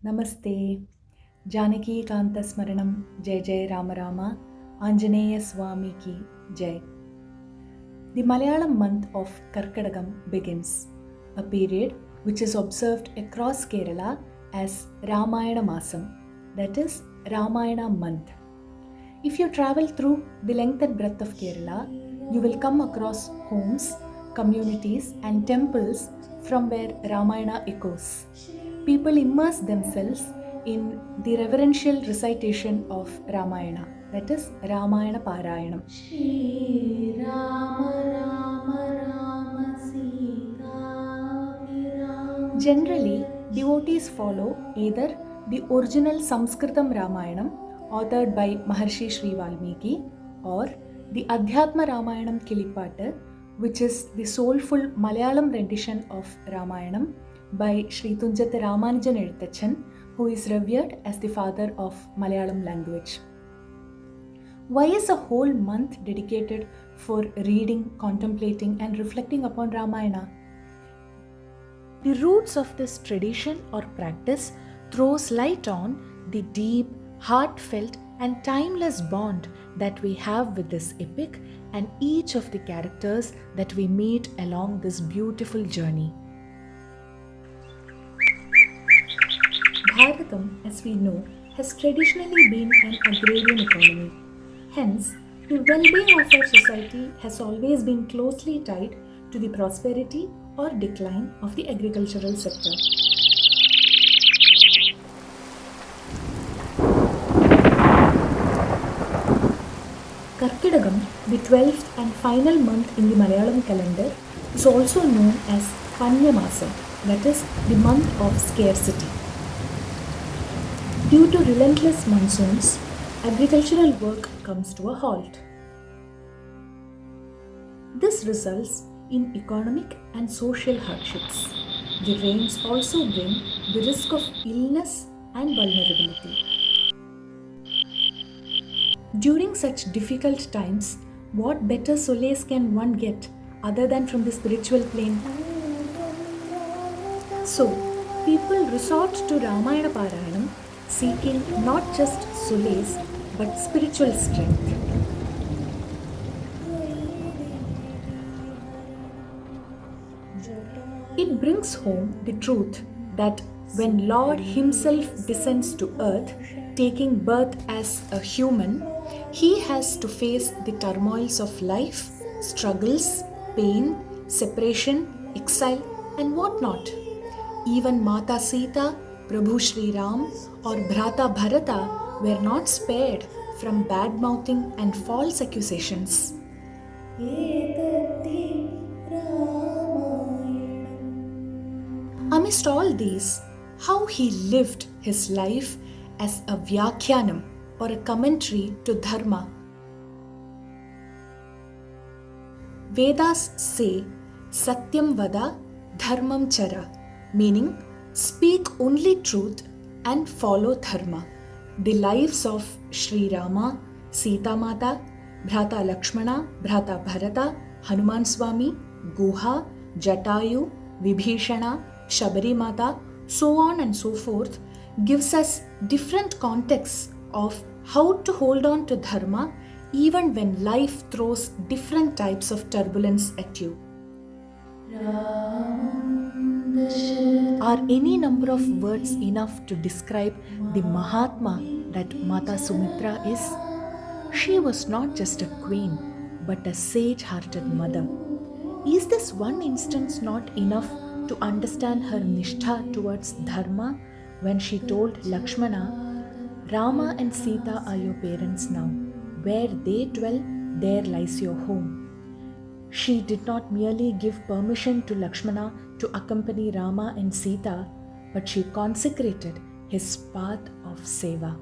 Namaste. Janaki Kanta Smaranam Jai Jai Rama Rama Anjaneya Swami Ki Jai. The Malayalam month of Karkidakam begins, a period which is observed across Kerala as Ramayana Masam, that is, Ramayana month. If you travel through the length and breadth of Kerala, you will come across homes, communities, and temples from where Ramayana echoes. People immerse themselves in the reverential recitation of Ramayana, that is, Ramayana Parayanam. Shri Rama Rama Sita Generally, devotees follow either the original Sanskritam Ramayanam authored by Maharshi Sri Valmiki or the Adhyatma Ramayanam Kilipattu, which is the soulful Malayalam rendition of Ramayanam by Sri Tunjathu Ramanujan Ezhuthachan, who is revered as the father of Malayalam language. Why is a whole month dedicated for reading, contemplating, and reflecting upon Ramayana? The roots of this tradition or practice throws light on the deep, heartfelt, and timeless bond that we have with this epic and each of the characters that we meet along this beautiful journey. Bharatam, as we know, has traditionally been an agrarian economy. Hence, the well-being of our society has always been closely tied to the prosperity or decline of the agricultural sector. Karkidakam, the 12th and final month in the Malayalam calendar, is also known as Panyamasam, that is, the month of scarcity. Due to relentless monsoons, agricultural work comes to a halt. This results in economic and social hardships. The rains also bring the risk of illness and vulnerability. During such difficult times, what better solace can one get other than from the spiritual plane? So, people resort to Ramayana Parayanam seeking not just solace but spiritual strength. It brings home the truth that when Lord Himself descends to earth, taking birth as a human, He has to face the turmoils of life, struggles, pain, separation, exile, and whatnot. Even Mata Sita, Prabhu Sri Ram, or Bhrata Bharata were not spared from bad mouthing and false accusations. Amidst all these, how he lived his life as a Vyakhyanam or a commentary to Dharma. Vedas say, Satyam Vada Dharmam Chara, meaning speak only truth and follow Dharma. The lives of Sri Rama, Sita Mata, Bhrata Lakshmana, Bhrata Bharata, Hanuman Swami, Guha, Jatayu, Vibhishana, Shabari Mata, so on and so forth, gives us different contexts of how to hold on to Dharma even when life throws different types of turbulence at you. Are any number of words enough to describe the Mahatma that Mata Sumitra is? She was not just a queen, but a sage-hearted mother. Is this one instance not enough to understand her nishtha towards Dharma when she told Lakshmana, Rama and Sita are your parents now. Where they dwell, there lies your home. She did not merely give permission to Lakshmana to accompany Rama and Sita, but she consecrated his path of seva.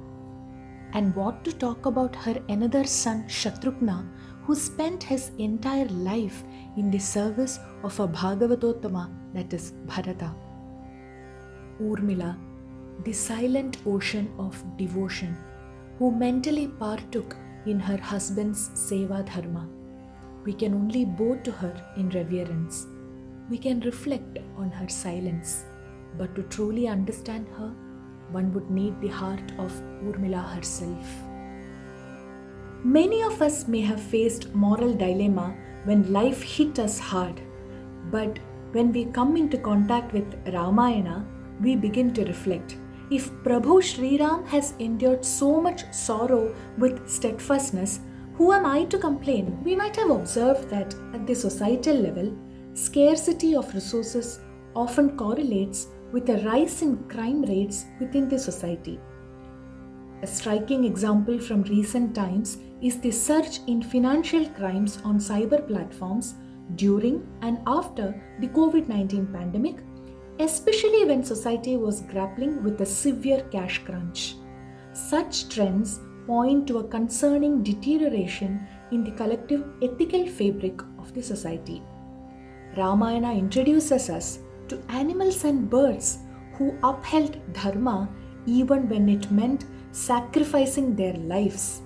And what to talk about her another son Shatrughna, who spent his entire life in the service of a Bhagavatottama, that is Bharata. Urmila, the silent ocean of devotion, who mentally partook in her husband's seva dharma. We can only bow to her in reverence. We can reflect on her silence, but to truly understand her, one would need the heart of Urmila herself. Many of us may have faced moral dilemma when life hit us hard, but when we come into contact with Ramayana, we begin to reflect. If Prabhu Sri Ram has endured so much sorrow with steadfastness, who am I to complain? We might have observed that at the societal level, scarcity of resources often correlates with a rise in crime rates within the society. A striking example from recent times is the surge in financial crimes on cyber platforms during and after the COVID-19 pandemic, especially when society was grappling with a severe cash crunch. Such trends point to a concerning deterioration in the collective ethical fabric of the society. Ramayana introduces us to animals and birds who upheld dharma even when it meant sacrificing their lives.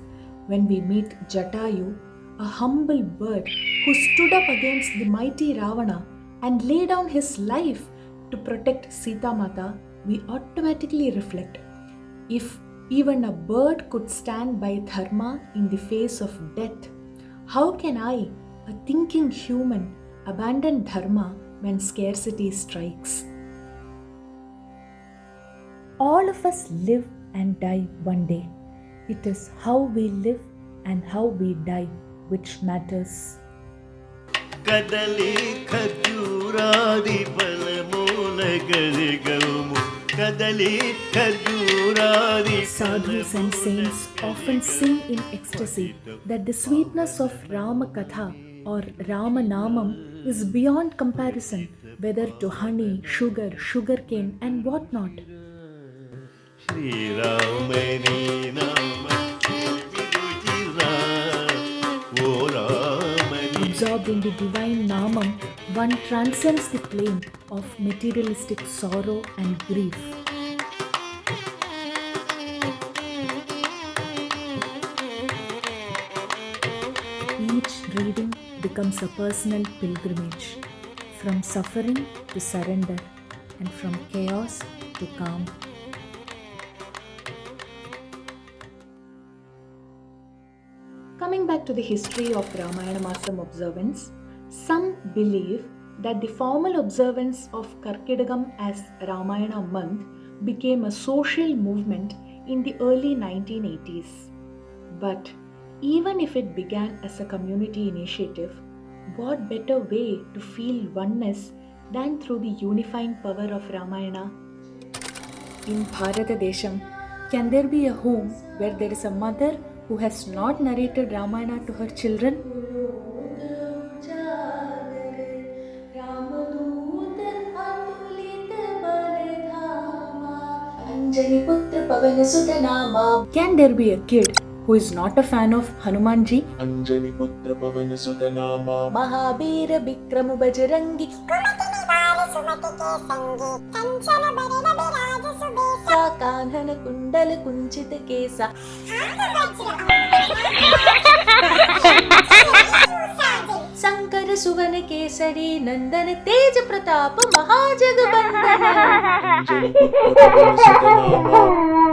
When we meet Jatayu, a humble bird who stood up against the mighty Ravana and laid down his life to protect Sita Mata, we automatically reflect. If even a bird could stand by dharma in the face of death, how can I, a thinking human, abandon dharma when scarcity strikes? All of us live and die one day. It is how we live and how we die which matters. Kadali khajuradi balmoola garigamu Kadali khajuradi. Sadhus and saints often sing in ecstasy that the sweetness of Rama Katha or Ramanamam is beyond comparison, whether to honey, sugarcane and whatnot. Shri Ramani Nama Absorbed in the divine Namam, one transcends the plane of materialistic sorrow and grief. Each reading becomes a personal pilgrimage, from suffering to surrender, and from chaos to calm. Coming back to the history of Ramayana Masam observance, some believe that the formal observance of Karkidakam as Ramayana month became a social movement in the early 1980s. But even if it began as a community initiative, what better way to feel oneness than through the unifying power of Ramayana? In Bharata Desham, can there be a home where there is a mother who has not narrated Ramayana to her children? Can there be a kid who is not a fan of Hanumanji? Mahabira Bikramu Bajarangi Kanhana Kundala Kunchita Kesa Sankara Suvana Kesari Nandana Teja Pratapa Mahajagabandana